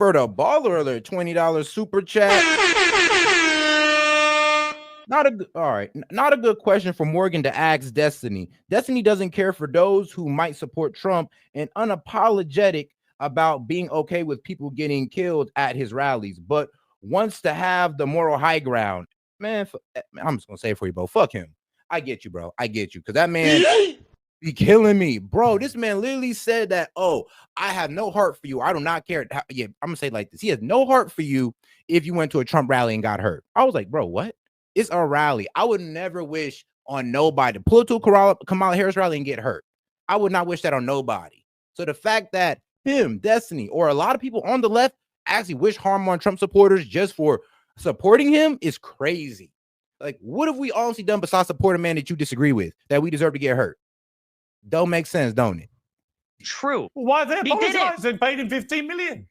For the baller alert, $20 super chat. Not a good question for Morgan to ask Destiny. Destiny doesn't care for those who might support Trump and unapologetic about being okay with people getting killed at his rallies, but wants to have the moral high ground. Man, I'm just gonna say it for you, bro. Fuck him. I get you, bro. I get you, because that man be killing me, bro. This man literally said that, oh, I have no heart for you. I do not care. Yeah, I'm gonna say it like this. He has no heart for you if you went to a Trump rally and got hurt. I was like, bro, what? It's a rally. I would never wish on nobody to pull to a Kamala Harris rally and get hurt. I would not wish that on nobody. So the fact that him, Destiny, or a lot of people on the left actually wish harm on Trump supporters just for supporting him is crazy. Like, what have we honestly done besides support a man that you disagree with that we deserve to get hurt? Don't make sense, don't it? True. Well, why are they apologizing? They paid him $15 million.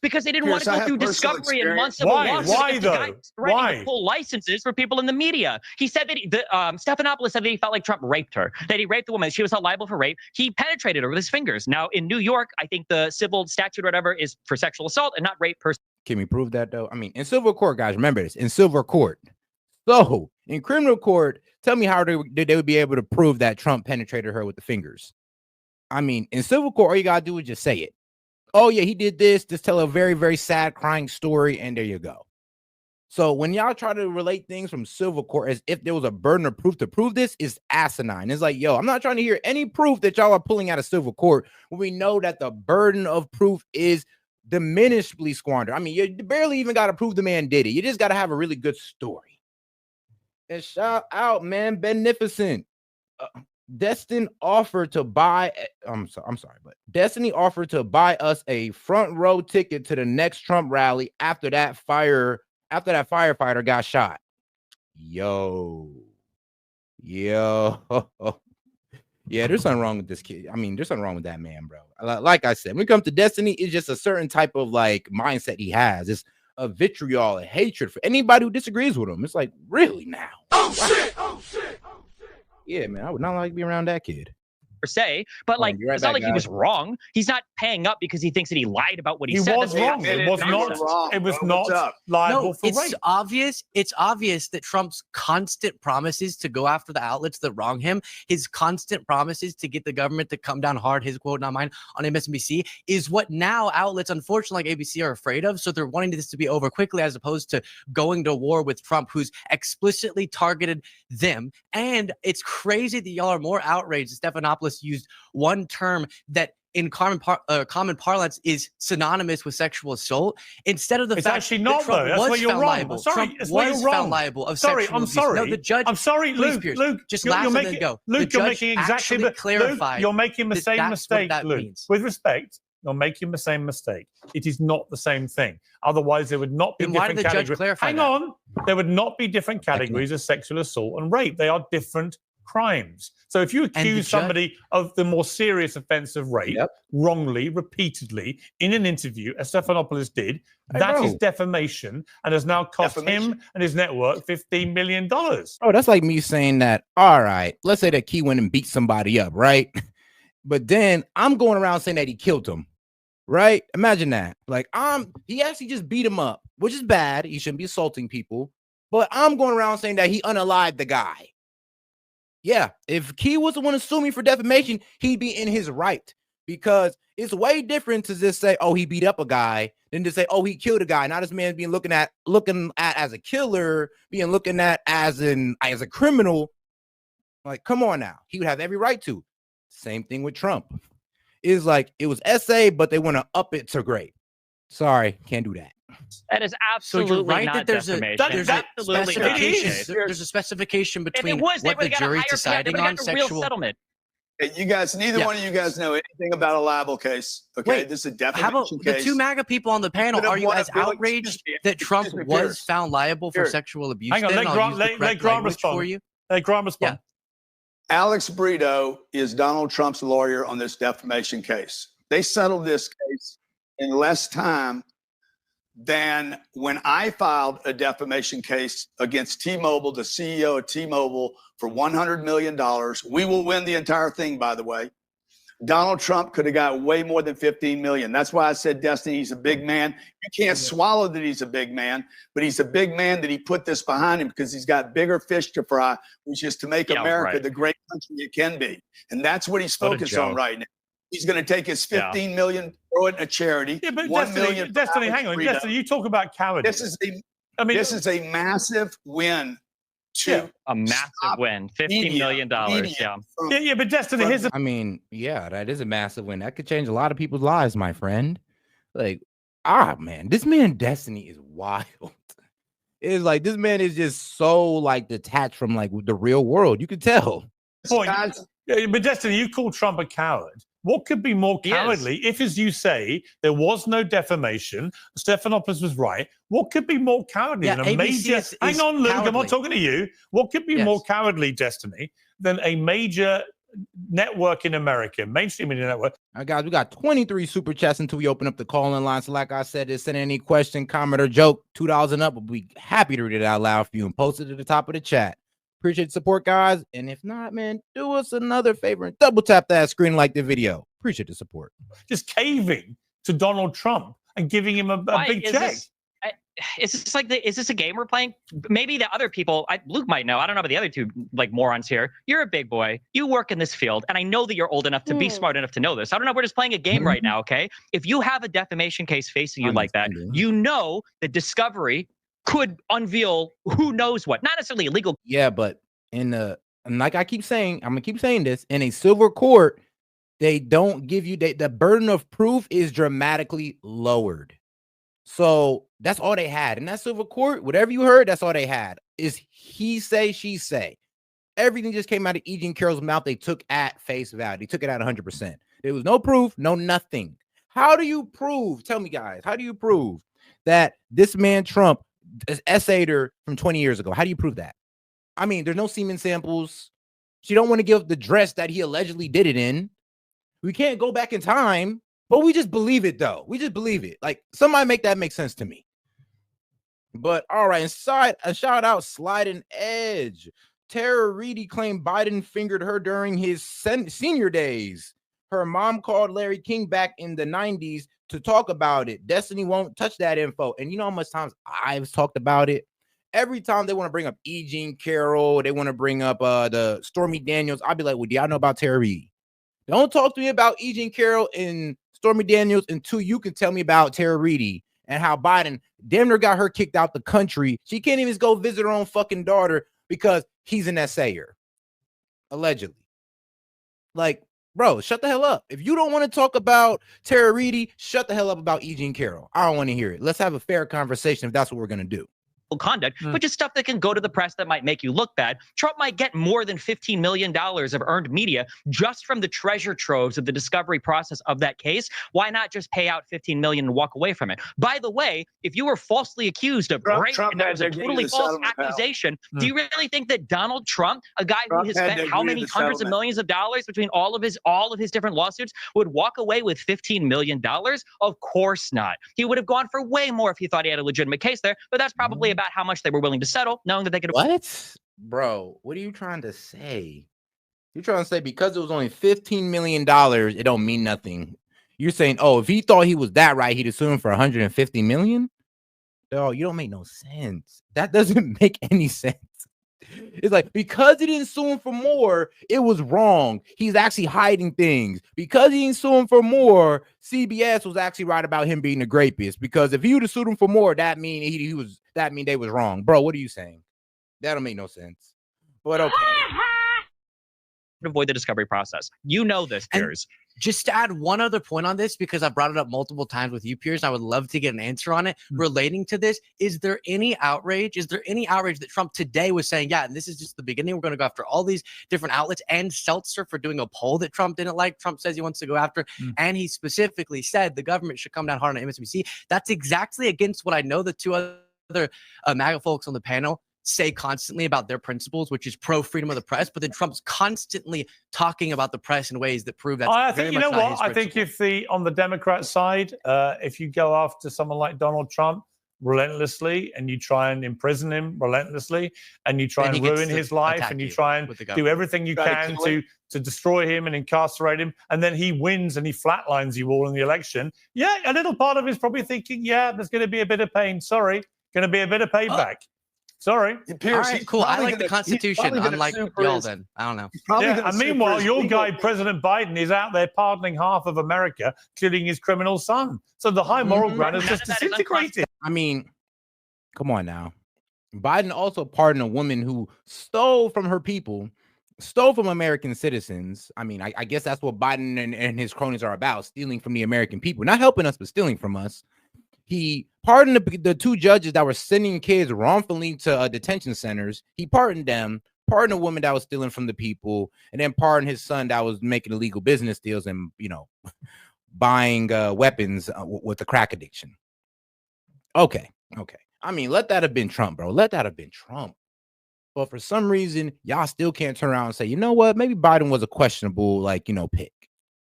Because they didn't want to go through discovery and months of Why? lawsuits. Why though? Why? To pull licenses for people in the media. He said that Stephanopoulos said that he felt like Trump raped her, that he raped the woman. She was held liable for rape. He penetrated her with his fingers. Now in New York, I think the civil statute or whatever is for sexual assault and not rape. Can we prove that though? I mean, in civil court, guys, remember this, in civil court. So in criminal court, tell me how they would be able to prove that Trump penetrated her with the fingers. I mean, in civil court, all you gotta do is just say it. Oh yeah, he did this. Just tell a very, very sad, crying story, and there you go. So when y'all try to relate things from civil court as if there was a burden of proof to prove this, is asinine. It's like, yo, I'm not trying to hear any proof that y'all are pulling out of civil court when we know that the burden of proof is diminishedly squandered. I mean, you barely even got to prove the man did it. You just got to have a really good story. And shout out, man, beneficent. Destin offered to buy. I'm sorry, but Destiny offered to buy us a front row ticket to the next Trump rally after that firefighter got shot. Yo. Yeah, there's something wrong with this kid. I mean, there's something wrong with that man, bro. Like I said, when it comes to Destiny, it's just a certain type of like mindset he has. It's a vitriol, a hatred for anybody who disagrees with him. It's like, really now? Oh shit! Yeah, man, I would not like to be around that kid. Per se, but like, right it's not back, like he was wrong. He's not paying up because he thinks that he lied about what he said. He was wrong. It was not wrong. It was not liable for rape. It's obvious that Trump's constant promises to go after the outlets that wrong him, his constant promises to get the government to come down hard, his quote, not mine, on MSNBC, is what now outlets, unfortunately, like ABC, are afraid of. So they're wanting this to be over quickly, as opposed to going to war with Trump, who's explicitly targeted them. And it's crazy that y'all are more outraged that Stephanopoulos used one term that in common parlance is synonymous with sexual assault, instead of the fact actually not, that Trump though. That's where you're wrong. liable. Sorry, Trump that's where was you're wrong. found liable of Sorry, sexual I'm abuse. sorry. No, the judge. I'm sorry, please, Luke. Piers, Luke, just you're laugh and making, then go. Luke, the you're judge making exactly actually clarified. Luke, you're making the same mistake, Luke. Means. With respect, you're making the same mistake. It is not the same thing. Otherwise, there would not be then different why did the categories. judge clarify Hang that? on. There would not be different categories of sexual assault and rape. They are different crimes. So if you accuse somebody of the more serious offense of rape wrongly, repeatedly, in an interview, as Stephanopoulos did, that is defamation and has now cost him and his network $15 million. Oh, that's like me saying that, all right, let's say that Key went and beat somebody up, right? But then I'm going around saying that he killed him, right? Imagine that. Like, he actually just beat him up, which is bad. He shouldn't be assaulting people. But I'm going around saying that he unalived the guy. Yeah, if Key was the one to sue me for defamation, he'd be in his right, because it's way different to just say, oh, he beat up a guy, than to say, oh, he killed a guy. Now this man being looking at as a killer, being looking at as a criminal. Like, come on now. He would have every right to. Same thing with Trump. It's like, it was SA, but they want to up it to great. Sorry, can't do that. That is absolutely so you're right not that there's a specification between what the jury's deciding on sexual settlement. Hey, you guys, neither one of you guys know anything about a libel case. Okay, wait, this is a defamation how about case. the two MAGA people on the panel? Are you as outraged that Trump was found liable for sexual abuse? Hang on, let Grant respond. Let Grant respond. Alex Brito is Donald Trump's lawyer on this defamation case. They settled this case in less time than when I filed a defamation case against T-Mobile, the CEO of T-Mobile, for $100 million. We will win the entire thing, by the way. Donald Trump could have got way more than 15 million. That's why I said, Destiny, he's a big man. You can't swallow that he's a big man, but he's a big man that he put this behind him because he's got bigger fish to fry, which is to make America the great country it can be. And that's what he's focused on right now. He's going to take his 15 million, throw it in a charity. Yeah, but 1 million. Destiny, hang on. Destiny, you talk about cowardice. This is a massive win. A massive win, $15 million. Yeah, but Destiny, here's I mean, yeah, that is a massive win. That could change a lot of people's lives, my friend. Like, man, this man Destiny is wild. It's like this man is just so like detached from like the real world. You could tell. Yeah, but Destiny, you call Trump a coward. What could be more cowardly if, as you say, there was no defamation, Stephanopoulos was right? What could be more cowardly than a major... Hang on, Luke, I'm not talking to you. What could be more cowardly, Destiny, than a major network in America, mainstream media network? All right, guys, we got 23 super chats until we open up the call-in line. So like I said, just send any question, comment, or joke, $2 and up. We'll be happy to read it out loud for you and post it at the top of the chat. Appreciate the support, guys. And if not, man, do us another favor and double tap that screen, like the video. Appreciate the support. Just caving to Donald Trump and giving him a big check. Is this a game we're playing? Maybe the other people, Luke might know. I don't know about the other two like morons here. You're a big boy. You work in this field, and I know that you're old enough to be smart enough to know this. I don't know. We're just playing a game right now, okay? If you have a defamation case facing you like that, you know that Discovery could unveil who knows what. Not necessarily illegal. Yeah, but and like I keep saying, I'm gonna keep saying this, in a civil court, they don't give you the burden of proof is dramatically lowered. So that's all they had in that civil court. Whatever you heard, that's all they had is he say, she say. Everything just came out of E. Jean Carroll's mouth. They took at face value. They took it at 100%. There was no proof, no nothing. How do you prove? Tell me, guys. How do you prove that this man Trump essayed her from 20 years ago? How do you prove that? I mean, there's no semen samples. She don't want to give the dress that he allegedly did it in. We can't go back in time, but we just believe it, though. We just believe it. Like, somebody make that make sense to me. But all right, inside a shout out, Sliding Edge. Tara Reedy claimed Biden fingered her during his senior days. Her mom called Larry King back in the 90s to talk about it. Destiny won't touch that info. And you know how much times I've talked about it? Every time they want to bring up E. Jean Carroll, they want to bring up the Stormy Daniels. I'll be like, well, do y'all know about Tara Reedy? Don't talk to me about E. Jean Carroll and Stormy Daniels until you can tell me about Tara Reedy and how Biden damn near got her kicked out the country. She can't even go visit her own fucking daughter because he's an essayer, allegedly. Like, bro, shut the hell up. If you don't want to talk about Tara Reedy, shut the hell up about E. Jean Carroll. I don't want to hear it. Let's have a fair conversation if that's what we're going to do. Conduct, but just stuff that can go to the press that might make you look bad. Trump might get more than $15 million of earned media just from the treasure troves of the discovery process of that case. Why not just pay out $15 million and walk away from it? By the way, if you were falsely accused of rape and that was a totally false accusation, do you really think that Donald Trump, a guy who has spent how many hundreds of millions of dollars between all of his different lawsuits, would walk away with $15 million? Of course not. He would have gone for way more if he thought he had a legitimate case there, but that's probably about how much they were willing to settle, knowing that they could. What? Bro, what are you trying to say? You're trying to say because it was only $15 million, it don't mean nothing. You're saying, oh, if he thought he was that right, he'd assume for $150 million? No, you don't make no sense. That doesn't make any sense. It's like, because he didn't sue him for more, it was wrong. He's actually hiding things. Because he didn't sue him for more, CBS was actually right about him being a rapist. Because if he would have sued him for more, that mean they was wrong. Bro, what are you saying? That don't make no sense. But okay. Avoid the discovery process. You know this, Piers. Just to add one other point on this, because I brought it up multiple times with you, Piers, I would love to get an answer on it relating to this. Is there any outrage? Is there any outrage that Trump today was saying, yeah, and this is just the beginning. We're going to go after all these different outlets, and Seltzer for doing a poll that Trump didn't like. Trump says he wants to go after, and he specifically said the government should come down hard on MSNBC. That's exactly against what I know the two other MAGA folks on the panel say constantly about their principles, which is pro freedom of the press, but then Trump's constantly talking about the press in ways that prove that. I think, you know what? I think if on the Democrat side, if you go after someone like Donald Trump, relentlessly, and you try and imprison him relentlessly, and you try Then and he gets ruin to his life, attack and you you try and with the do government. everything you Try to can kill him. to destroy him and incarcerate him, and then he wins and he flatlines you all in the election. Yeah, a little part of him is probably thinking, yeah, there's going to be a bit of pain. Sorry, going to be a bit of payback. Sorry. Pierce, All right, he's cool. I probably like the gonna- he's Constitution, probably gonna unlike sue for y'all. his- Then I don't know. he's probably Yeah, gonna and sue for meanwhile, his your legal guy, fees. President Biden, is out there pardoning half of America, including his criminal son. So the high moral Mhm. ground is None just of that is disintegrated. I mean, come on now. Biden also pardoned a woman who stole from her people, stole from American citizens. I mean, I guess that's what Biden and his cronies are about, stealing from the American people, not helping us, but stealing from us. He pardoned the two judges that were sending kids wrongfully to detention centers. He pardoned them, pardoned a woman that was stealing from the people, and then pardoned his son that was making illegal business deals and, you know, buying weapons with the crack addiction. Okay. I mean, let that have been Trump, bro. Let that have been Trump. But for some reason, y'all still can't turn around and say, you know what? Maybe Biden was a questionable, like, you know, pick.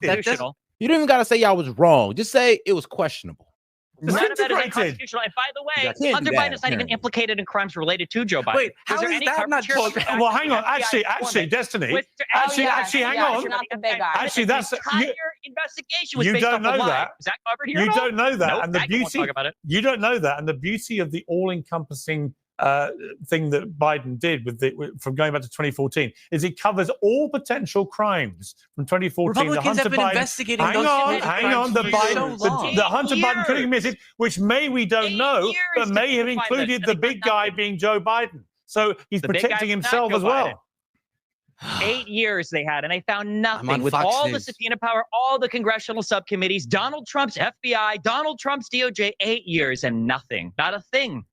Constitutional. You don't even got to say y'all was wrong. Just say it was questionable. None of that is Disintegrated. unconstitutional. And by the way, Yeah, can't Hunter do that, Biden is not even apparently. implicated in crimes related to Joe Biden. Wait, Was how there is any that not coverage here of the true? fact Well, that hang the on. FBI Actually, informant Destiny. was- Actually, yeah, hang yeah, on. it's not the big eye. Actually, that's the entire investigation was you based don't off a know lie. that. Is that covered here? You at all? don't know that, Nope, and the that won't beauty talk about it. you don't know that, and the beauty of the all-encompassing thing that Biden did from going back to 2014 is it covers all potential crimes from 2014. Republicans the have Hunter been Biden, investigating hang those on, shit hang crimes on, the for Biden, so long. the Hunter Biden could have years. committed, which we don't 8 know, years but to may have find this, included and the they big found guy nothing. being Joe Biden. So he's The big protecting guy's not himself Joe as well. Biden. 8 years they had, and they found nothing. on With Fox all the News. subpoena power, all the congressional subcommittees, Donald Trump's FBI, Donald Trump's DOJ, 8 years and nothing. Not a thing.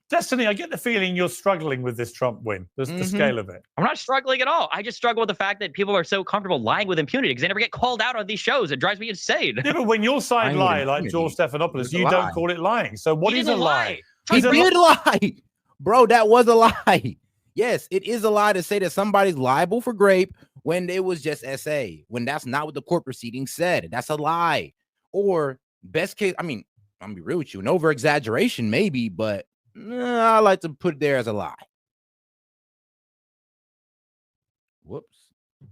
Destiny, I get the feeling you're struggling with this Trump win, the scale of it. I'm not struggling at all. I just struggle with the fact that people are so comfortable lying with impunity because they never get called out on these shows. It drives me insane. Yeah, but when your side Lying with lie, like impunity George Stephanopoulos, is a you lie. don't call it lying. So what He is a didn't lie? He Trump did lie. Bro, that was a lie. Yes, it is a lie to say that somebody's liable for grape when it was just SA, when that's not what the court proceeding said. That's a lie. Or best case, I mean, I'm gonna be real with you, an over exaggeration, maybe, but I like to put it there as a lie. Whoops.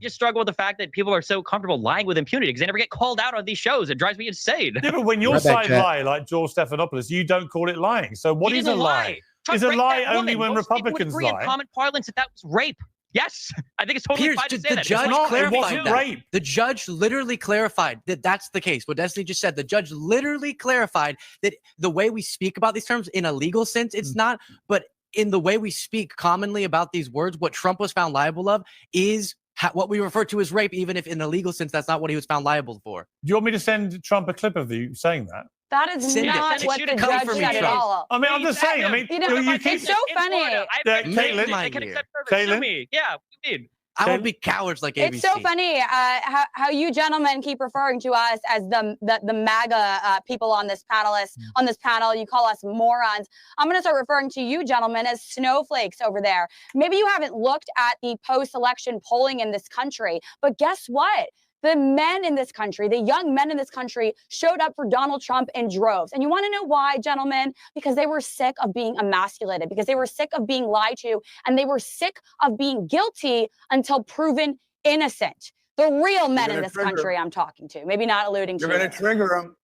just struggle with the fact that people are so comfortable lying with impunity because they never get called out on these shows. It drives me insane. Yeah, but when your Right back, side Jack. lie, like George Stephanopoulos, you don't call it lying. So what He is a didn't lie? Trump Is a raped lie that only woman. when Most people would Republicans agree lie? in common parlance that was rape. Yes, I think it's totally Piers, fine to the say that. judge It's not, clarified it wasn't that. rape. The judge literally clarified that that's the case. What Destiny just said, the judge literally clarified that the way we speak about these terms in a legal sense, it's not, but in the way we speak commonly about these words, what Trump was found liable of is what we refer to as rape, even if in a legal sense, that's not what he was found liable for. Do you want me to send Trump a clip of you saying that? That is Send it. not Send it. what Shoot the it. judge Come for me, said at Trump. all. I mean, I'm just saying. I mean, You know, you it's keep. so funny. Caitlin? I can accept service. Caitlin? Sue me. Yeah, what do you mean? I won't be cowards like ABC. It's so funny how you gentlemen keep referring to us as the MAGA people on this panel. You call us morons. I'm going to start referring to you gentlemen as snowflakes over there. Maybe you haven't looked at the post-election polling in this country, but guess what? The men in this country, the young men in this country showed up for Donald Trump in droves. And you want to know why, gentlemen? Because they were sick of being emasculated, because they were sick of being lied to, and they were sick of being guilty until proven innocent. The real men in this country I'm talking to, maybe not alluding to. You're going to trigger them.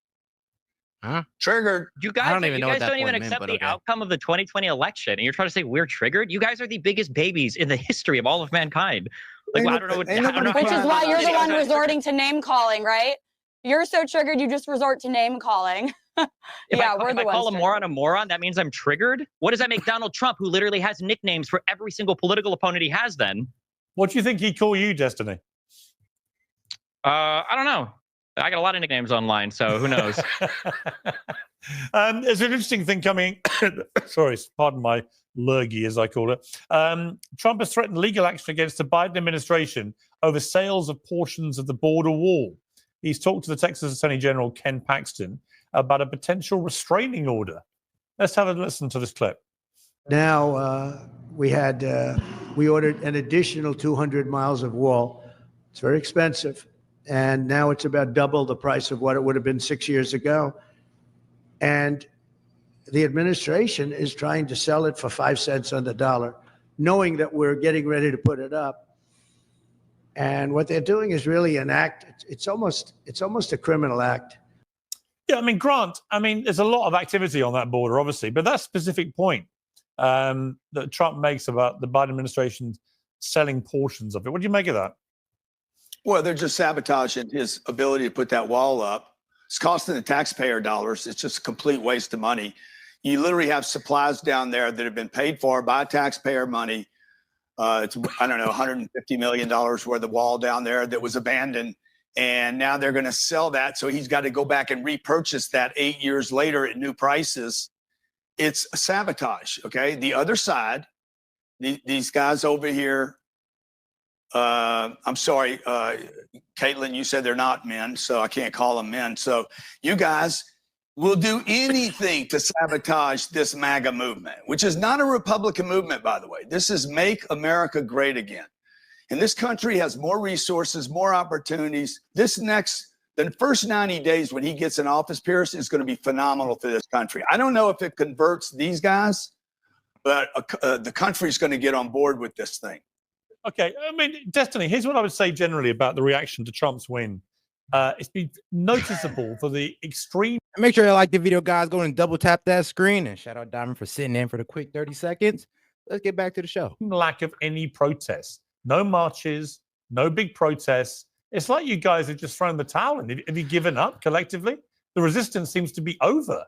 Huh? Triggered. You guys, I don't even know what that don't even point meant, accept but the okay. outcome of the 2020 election, and you're trying to say we're triggered. You guys are the biggest babies in the history of all of mankind. Like, Ain't I don't know what. ain't I don't know nobody Which how is you why guys you're the are one triggered. resorting to name calling, right? You're so triggered, you just resort to name calling. If Yeah, I, we're if the I call ones a moron a moron, that means I'm triggered. What does that make Donald Trump, who literally has nicknames for every single political opponent he has? Then What do you think he'd call you, Destiny? I don't know. I got a lot of nicknames online, so who knows? There's an interesting thing coming. Sorry, pardon my lurgy, as I call it. Trump has threatened legal action against the Biden administration over sales of portions of the border wall. He's talked to the Texas Attorney General Ken Paxton about a potential restraining order. Let's have a listen to this clip. Now we ordered an additional 200 miles of wall. It's very expensive, and now it's about double the price of what it would have been 6 years ago. And the administration is trying to sell it for 5 cents on the dollar, knowing that we're getting ready to put it up. And what they're doing is really an act. It's almost a criminal act. Yeah, I mean, Grant, I mean, there's a lot of activity on that border, obviously, but that specific point that Trump makes about the Biden administration selling portions of it, what do you make of that? Well, they're just sabotaging his ability to put that wall up. It's costing the taxpayer dollars. It's just a complete waste of money. You literally have supplies down there that have been paid for by taxpayer money. It's, I don't know, $150 million worth of wall down there that was abandoned. And now they're going to sell that. So he's got to go back and repurchase that 8 years later at new prices. It's a sabotage. Okay. The other side, these guys over here, I'm sorry, Caitlin, you said they're not men, so I can't call them men. So you guys will do anything to sabotage this MAGA movement, which is not a Republican movement, by the way. This is Make America Great Again. And this country has more resources, more opportunities. The first 90 days when he gets in office, Piers, is going to be phenomenal for this country. I don't know if it converts these guys, but the country's going to get on board with this thing. Okay, I mean, Destiny, here's what I would say generally about the reaction to Trump's win. It's been noticeable for the extreme. Make sure you like the video, guys. Go and double tap that screen. And shout out Diamond for sitting in for the quick 30 seconds. Let's get back to the show. Lack of any protests, no marches, no big protests. It's like you guys have just thrown the towel in. Have you given up collectively? The resistance seems to be over.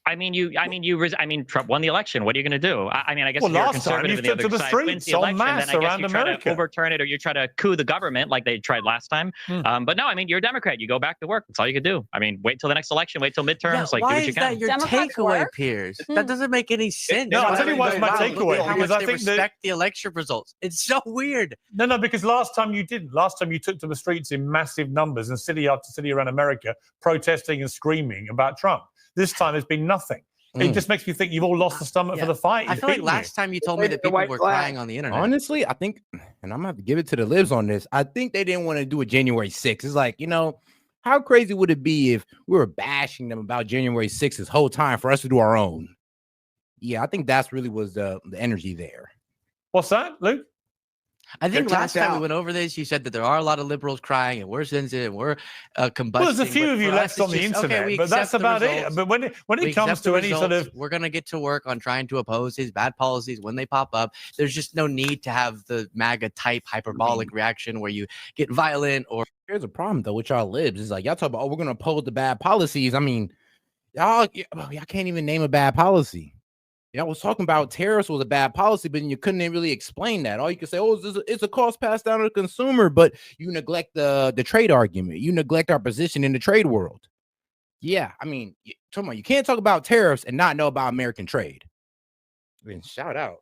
Trump won the election. What are you going to do? I guess if you're a conservative and the other side wins the election, then I guess you try to overturn it or you try to coup the government like they tried last time. But no, you're a Democrat. You go back to work. That's all you could do. Wait till the next election. Wait till midterms. Yeah, do what you can. Why is that your takeaway, Piers? That doesn't make any sense. No, I'll tell you what's my takeaway. Because I think they respect the election results. It's so weird. No, because last time you didn't. Last time you took to the streets in massive numbers and city after city around America protesting and screaming about Trump. This time there's been nothing. It just makes me think you've all lost the stomach for the fight. I feel like last time you told me that people were crying on the internet. Honestly, I think, and I'm going to have to give it to the libs on this, I think they didn't want to do a January 6th. It's like, how crazy would it be if we were bashing them about January 6th this whole time for us to do our own? Yeah, I think that's really was the energy there. What's that, Luke? I think last time we went over this, you said that there are a lot of liberals crying and we're sensitive and we're combusting. Well, there's a few of you left on the internet, but that's about it. But when it comes to any sort of... We're going to get to work on trying to oppose his bad policies when they pop up. There's just no need to have the MAGA type hyperbolic reaction where you get violent or... Here's a problem, though, with y'all libs. It's like, y'all talk about, we're going to oppose the bad policies. Y'all can't even name a bad policy. Y'all was talking about tariffs was a bad policy, but you couldn't really explain that. All you could say, it's a cost passed down to the consumer, but you neglect the trade argument. You neglect our position in the trade world. Yeah, you can't talk about tariffs and not know about American trade. Shout out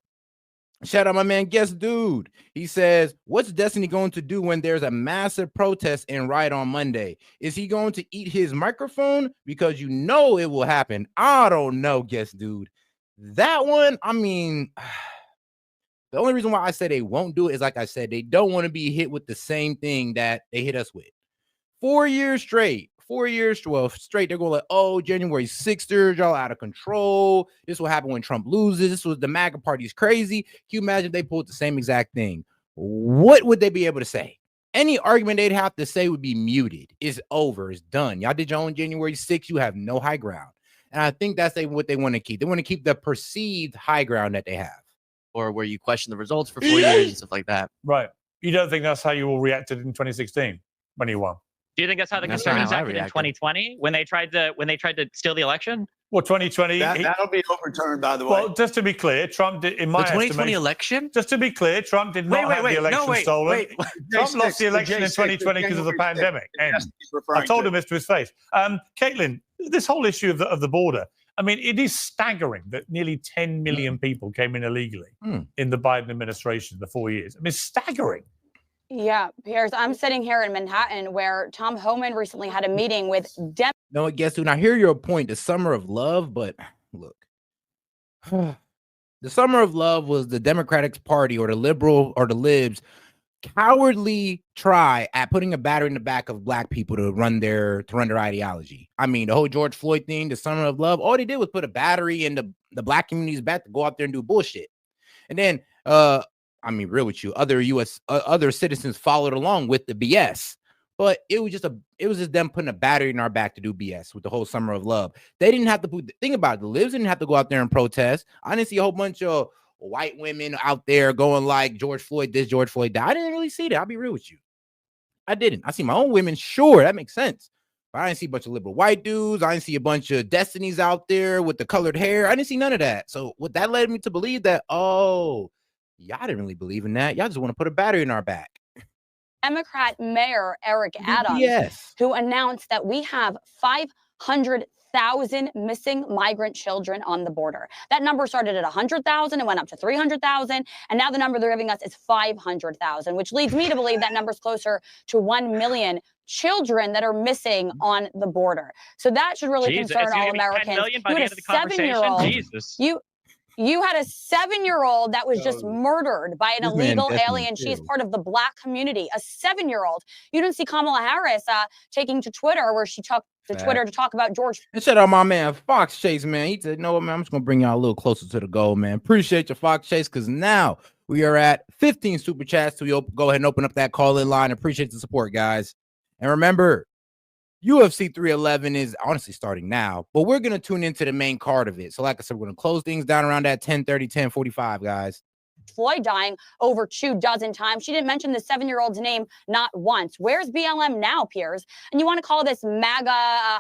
my man Guest Dude. He says, what's Destiny going to do when there's a massive protest and riot on Monday? Is he going to eat his microphone? Because it will happen. I don't know, Guest Dude. That one, the only reason why I say they won't do it is, like I said, they don't want to be hit with the same thing that they hit us with. 4 years straight. 4 years straight. They're going like, oh, January 6th, y'all out of control. This will happen when Trump loses. This was the MAGA party's crazy. Can you imagine if they pulled the same exact thing? What would they be able to say? Any argument they'd have to say would be muted. It's over. It's done. Y'all did your own January 6th. You have no high ground. And I think that's what they want to keep. They want to keep the perceived high ground that they have. Or where you question the results for 4 years and stuff like that. Right. You don't think that's how you all reacted in 2016 when you won? Do you think that's how the conservatives acted in 2020 when they tried to steal the election? Well, 2020... That'll be overturned, by the way. Well, just to be clear, Trump did, in my estimation... The 2020 election? Just to be clear, Trump did not have the election stolen. Trump lost the election in 2020 because of the pandemic. I told him this to his face. Caitlin, this whole issue of the border, it is staggering that nearly 10 million people came in illegally in the Biden administration, the 4 years. Staggering. Yeah, Piers, I'm sitting here in Manhattan where Tom Homan recently had a meeting with No, I guess, and I hear your point, the summer of love, but look, the summer of love was the Democratic Party or the liberal or the libs cowardly try at putting a battery in the back of black people to run their ideology. I mean, the whole George Floyd thing, the Summer of Love, all they did was put a battery in the black community's back to go out there and do bullshit. And then, I mean, real with you, other citizens followed along with the BS. But it was just them putting a battery in our back to do BS with the whole Summer of Love. They didn't have to think about it. The libs didn't have to go out there and protest. I didn't see a whole bunch of white women out there going like George Floyd this, George Floyd that. I didn't really see that. I'll be real with you. I didn't. I see my own women. Sure, that makes sense. But I didn't see a bunch of liberal white dudes. I didn't see a bunch of Destinies out there with the colored hair. I didn't see none of that. So what that led me to believe that, oh, y'all didn't really believe in that. Y'all just want to put a battery in our back. Democrat Mayor Eric Adams, yes, who announced that we have 500,000 missing migrant children on the border. That number started at 100,000 and went up to 300,000. And now the number they're giving us is 500,000, which leads me to believe that number's closer to 1 million children that are missing on the border. So that should really concern all Americans. You had a 7-year-old. You had a 7-year-old that was just murdered by an illegal alien. She is part of the black community. A 7-year-old. You didn't see Kamala Harris taking to Twitter, where she took to Twitter to talk about George. And shout out my man Fox Chase, man. He said, "No, man, I'm just gonna bring y'all a little closer to the goal, man. Appreciate your Fox Chase, because now we are at 15 super chats. So we go ahead and open up that call-in line. Appreciate the support, guys. And remember, UFC 311 is honestly starting now, but we're going to tune into the main card of it. So like I said, we're going to close things down around that 10:30, 10:45, guys. Floyd dying over 24 times. She didn't mention the 7-year-old's name not once. Where's BLM now, Piers? And you want to call this MAGA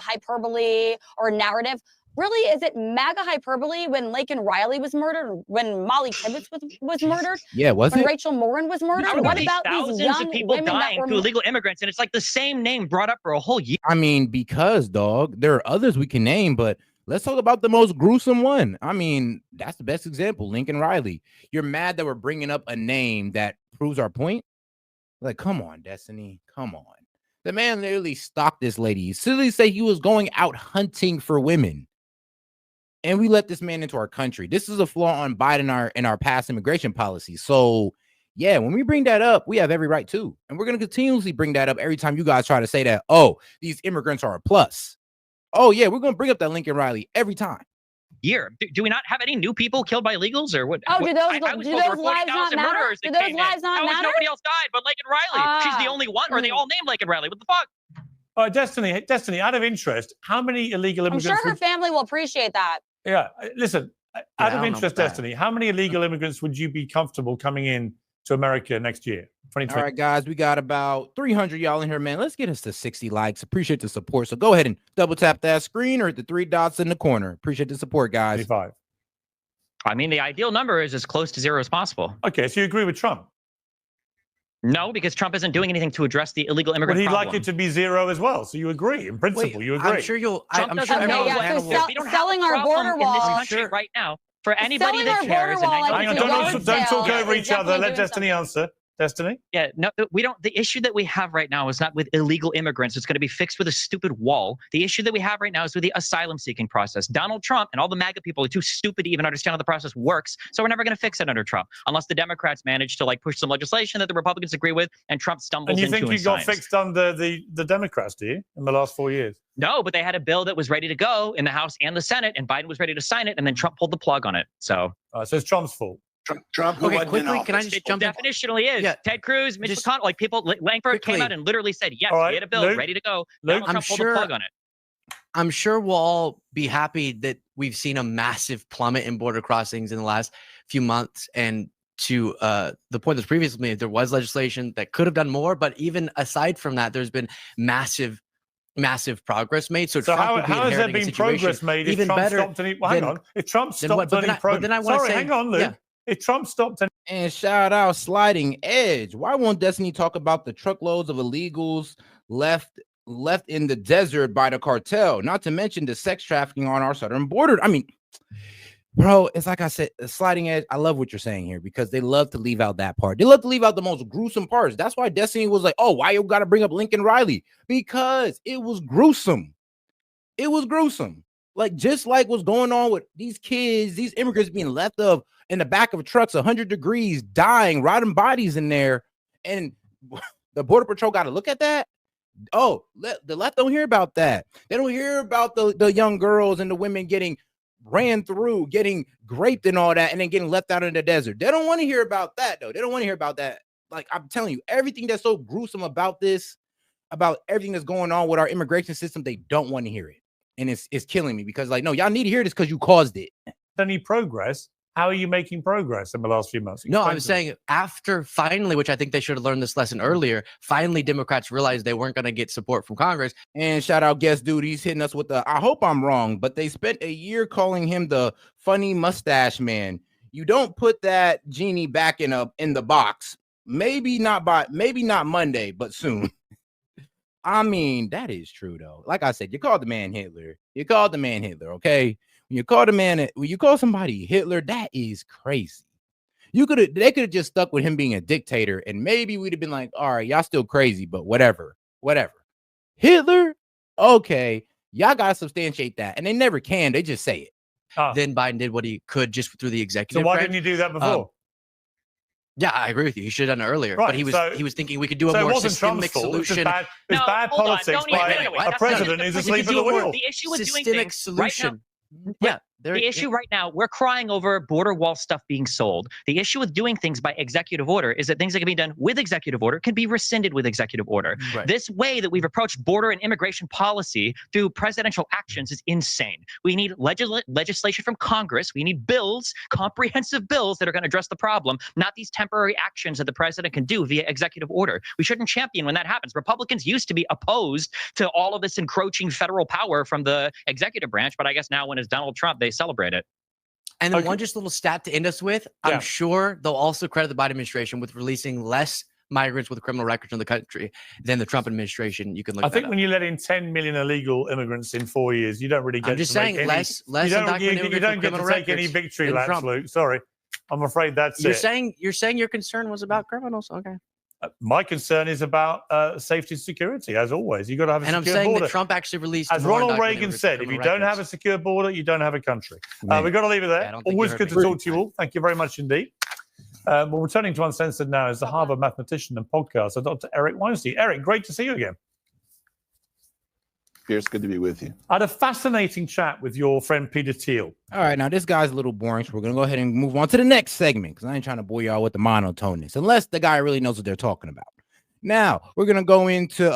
hyperbole or narrative? Really, is it MAGA hyperbole when Laken Riley was murdered, when Molly Tibbetts was murdered? Yeah, when Rachel Morin was murdered? What about these young of people women dying to illegal immigrants? And it's like the same name brought up for a whole year. I mean, because, dog, there are others we can name, but let's talk about the most gruesome one. I mean, that's the best example, Lincoln Riley. You're mad that we're bringing up a name that proves our point? Like, come on, Destiny, come on. The man literally stalked this lady. He silly say he was going out hunting for women. And we let this man into our country. This is a flaw on Biden in our past immigration policy. So, yeah, when we bring that up, we have every right to. And we're going to continuously bring that up every time you guys try to say that, oh, these immigrants are a plus. Oh, yeah, we're going to bring up that Lincoln Riley every time. Do we not have any new people killed by illegals, or what? Oh, do those lives not matter? Do those lives not matter? Nobody else died but Laken Riley. She's the only one, or they all named Laken Riley. What the fuck? Destiny, out of interest, how many illegal immigrants? I'm sure her family will appreciate that. Yeah, listen, out of interest, Destiny, how many illegal immigrants would you be comfortable coming in to America next year? 2020? All right, guys, we got about 300 y'all in here, man. Let's get us to 60 likes. Appreciate the support. So go ahead and double tap that screen or hit the 3 dots in the corner. Appreciate the support, guys. 25. I mean, the ideal number is as close to 0 as possible. Okay, so you agree with Trump? No, because Trump isn't doing anything to address the illegal immigrant problem. But he'd like it to be 0 as well. So you agree, in principle. You agree. I'm sure you'll. Trump I'm sure we don't selling our border wall in this country right now. For anybody that cares, hang on, don't talk over each other. Let Destiny answer. Destiny? Yeah, no, we don't. The issue that we have right now is not with illegal immigrants. It's going to be fixed with a stupid wall. The issue that we have right now is with the asylum seeking process. Donald Trump and all the MAGA people are too stupid to even understand how the process works. So we're never going to fix it under Trump unless the Democrats manage to push some legislation that the Republicans agree with and Trump stumbles into. And you think you got fixed under the Democrats, do you, in the last 4 years? No, but they had a bill that was ready to go in the House and the Senate, and Biden was ready to sign it, and then Trump pulled the plug on it. So it's Trump's fault. Trump, okay, quickly, can I just jump in? Definitionally is. Yeah. Ted Cruz, Mitch McConnell, people, Langford came out and literally said, yes, we had a bill ready to go. Trump pulled the plug on it. I'm sure we'll all be happy that we've seen a massive plummet in border crossings in the last few months. And to the point that's previously made, there was legislation that could have done more. But even aside from that, there's been massive progress made. So Trump how has there been progress made if Trump stopped any? Well, hang on. If Trump stopped any progress, hang on, Luke. Yeah. If Trump stopped any. And shout out Sliding Edge. Why won't Destiny talk about the truckloads of illegals left in the desert by the cartel? Not to mention the sex trafficking on our southern border. I mean, bro, it's like I said, Sliding Edge. I love what you're saying here because they love to leave out that part. They love to leave out the most gruesome parts. That's why Destiny was like, "Oh, why you got to bring up Lincoln Riley?" Because it was gruesome. It was gruesome. Like just like what's going on with these kids, these immigrants being left in the back of trucks, 100 degrees, dying, rotting bodies in there. And the Border Patrol got to look at that. Oh, the left don't hear about that. They don't hear about the young girls and the women getting ran through, getting raped and all that, and then getting left out in the desert. They don't want to hear about that, though. They don't want to hear about that. Like, I'm telling you, everything that's so gruesome about this, about everything that's going on with our immigration system, they don't want to hear it. And it's killing me because, like, no, y'all need to hear this because you caused it. Any progress? How are you making progress in the last few months? No, I'm saying after finally, which I think they should have learned this lesson earlier, finally Democrats realized they weren't going to get support from Congress. And shout out guest dude, he's hitting us with I hope I'm wrong, but they spent a year calling him the funny mustache man. You don't put that genie back in the box. Maybe not Monday, but soon. I mean, that is true though. Like I said, you called the man Hitler. Okay? When you call somebody Hitler, that is crazy. They could have just stuck with him being a dictator, and maybe we'd have been like, all right, y'all still crazy, but whatever. Hitler, okay, y'all gotta substantiate that, and they never can. They just say it. Then Biden did what he could just through the executive. So why branch. didn't you do that before? Yeah, I agree with you. He should have done it earlier. Right, but he was thinking we could do a more systemic solution. It's bad politics by a president who's asleep at the wheel. The issue with doing Systemic things solution. Right now, the issue right now, we're crying over border wall stuff being sold. The issue with doing things by executive order is that things that can be done with executive order can be rescinded with executive order. Right. This way that we've approached border and immigration policy through presidential actions is insane. We need legislation from Congress. We need bills, comprehensive bills that are going to address the problem, not these temporary actions that the president can do via executive order. We shouldn't champion when that happens. Republicans used to be opposed to all of this encroaching federal power from the executive branch, but I guess now when it's Donald Trump, they celebrate it. And then one just little stat to end us with, I'm sure they'll also credit the Biden administration with releasing less migrants with criminal records in the country than the Trump administration. You can look. I think when you let in 10 million illegal immigrants in 4 years, you don't really get. I'm just to saying make less. You don't get to take any victory laps, Luke. Sorry, I'm afraid that's it. You're saying your concern was about criminals. Okay. My concern is about safety and security, as always. You've got to have a secure border. And I'm saying that Trump actually released. As Ronald Reagan said, if you don't have a secure border, you don't have a country. We've got to leave it there. Always good to talk to you all. Thank you very much indeed. Well, returning to Uncensored now is the Harvard mathematician and podcaster, Dr. Eric Weinstein. Eric, great to see you again. Piers, good to be with you. I had a fascinating chat with your friend Peter Thiel. All right, now this guy's a little boring, so we're going to go ahead and move on to the next segment because I ain't trying to bore y'all with the monotoneness, unless the guy really knows what they're talking about. Now, we're going to go into